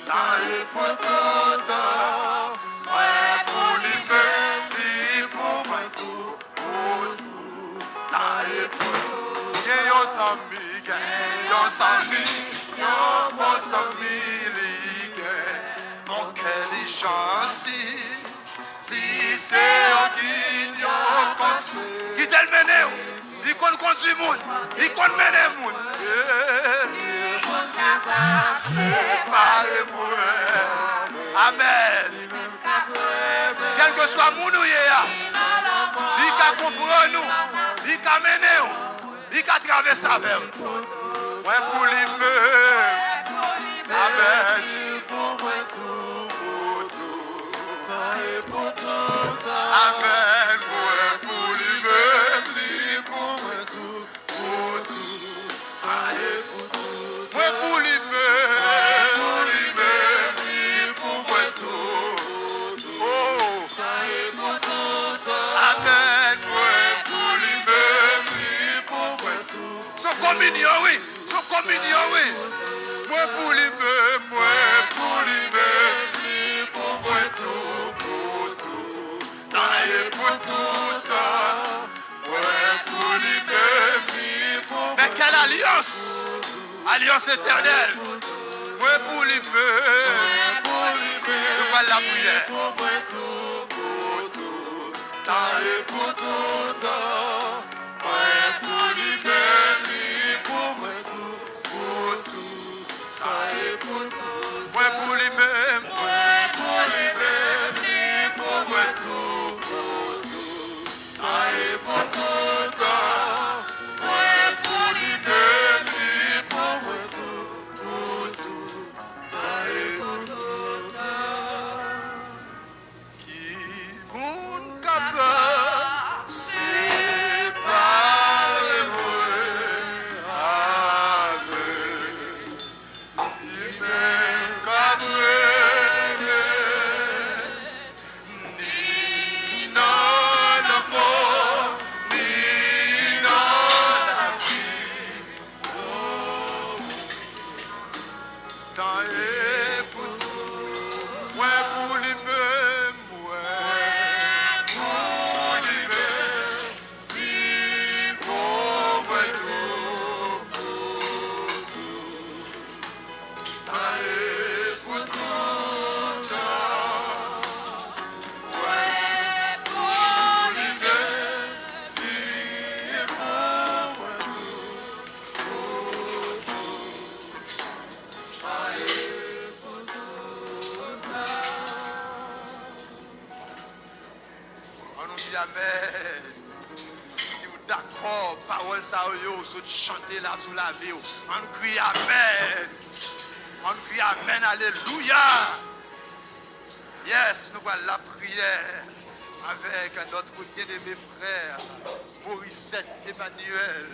taille pour tout temps. Ouais, pour lui-même, si pour moi tout, taille pour tout. Yon sami, yon bon sami, mon cœur est gentil. C'est un guide, yon conseil. Il t'a mené, il compte conduire le monde, il compte mener le monde. Amen. Quel que soit mon nous, il a compris nous, il a mené nous, il a traversé avec nous. Ouais, pour lui-même. Amen. Amen, ouais, pour lui-même, pour moi tout, aïe, ouais, pour lui-même, pour moi tout, oh, amen, ouais, pour lui-même, pour moi tout. Son communion, oui, ouais, pour lui-même, pour moi tout, taille pour tout temps, ouais, pour lui-même, mais quelle alliance! Alliance éternelle, ouais, pour lui-même, je vois la prière. Taille pour tout temps, ouais, pour lui-même, pour tout, taille pour tout, ouais, pour lui-même, pour moi tout. Taille pour tout temps, ouais, pour lui-même, pour moi tout, taille pour tout temps. Qui compte capable, séparez-moi avec lui-même capable. Ni dans le mort, ni dans la vie. Tant et pour tout, ouais, pour lui-même, ouais, pour lui-même, pour moi tout, tant et pour tout temps. Ouais, pour lui-même, pour moi on nous dit amen. Si vous d'accord, parole ça, vous chantez là sous la vie, on nous crie amen. On nous crie amen, alléluia. Yes, nous voilà la prière avec notre bien-aimé frère, Morissette Emmanuel.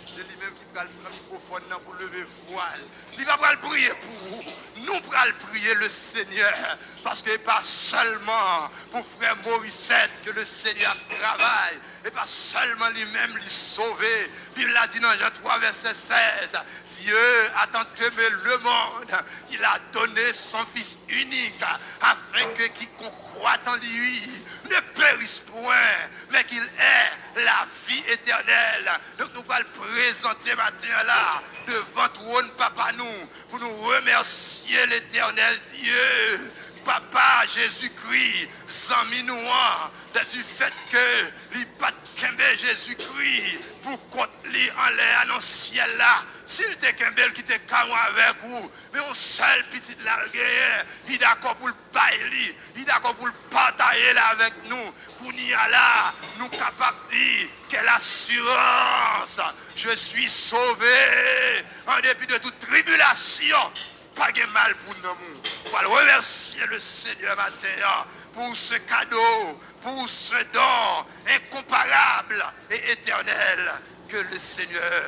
C'est lui-même qui va le microphone pour lever voile. Il va le prier pour vous. Nous allons prier le Seigneur. Parce que pas seulement pour frère Morissette que le Seigneur travaille. Et pas seulement lui-même lui sauver. Il l'a dit dans Jean 3, verset 16. Dieu a tant aimé le monde qu'il a donné son Fils unique afin que quiconque croit en lui ne périsse point, mais qu'il ait la vie éternelle. Donc nous allons présenter matin là devant trône Papa nous pour nous remercier l'éternel Dieu. Papa Jésus-Christ, sans minouan, du fait que il pas de Jésus-Christ pour compte lui en l'air dans le ciel là. S'il te Kembel qui te caron avec vous, mais on seul petit largué, il est d'accord pour le bailler, il est d'accord pour le partager là avec nous. Pour nous là, nous capables de dire quelle assurance, je suis sauvé en dépit de toute tribulation. Pas de mal pour nous. On va remercier le Seigneur matin pour ce cadeau, pour ce don incomparable et éternel que le Seigneur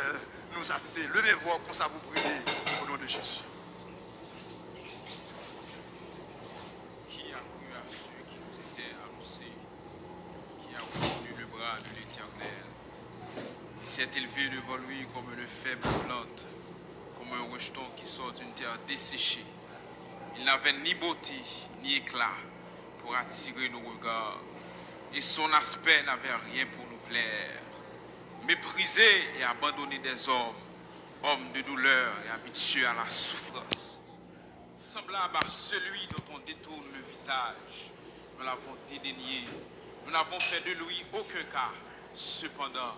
nous a fait. Levez-vous comme ça vous priez au nom de Jésus. Qui a cru à ceux qui nous étaient annoncés, qui a retenu le bras de l'Éternel, qui s'est élevé devant lui comme une faible plante, comme un rejeton qui sort d'une terre desséchée. Il n'avait ni beauté ni éclat pour attirer nos regards. Et son aspect n'avait rien pour nous plaire. Méprisé et abandonné des hommes, homme de douleur et habitué à la souffrance. Semblable à celui dont on détourne le visage, nous l'avons dédaigné. Nous n'avons fait de lui aucun cas. Cependant,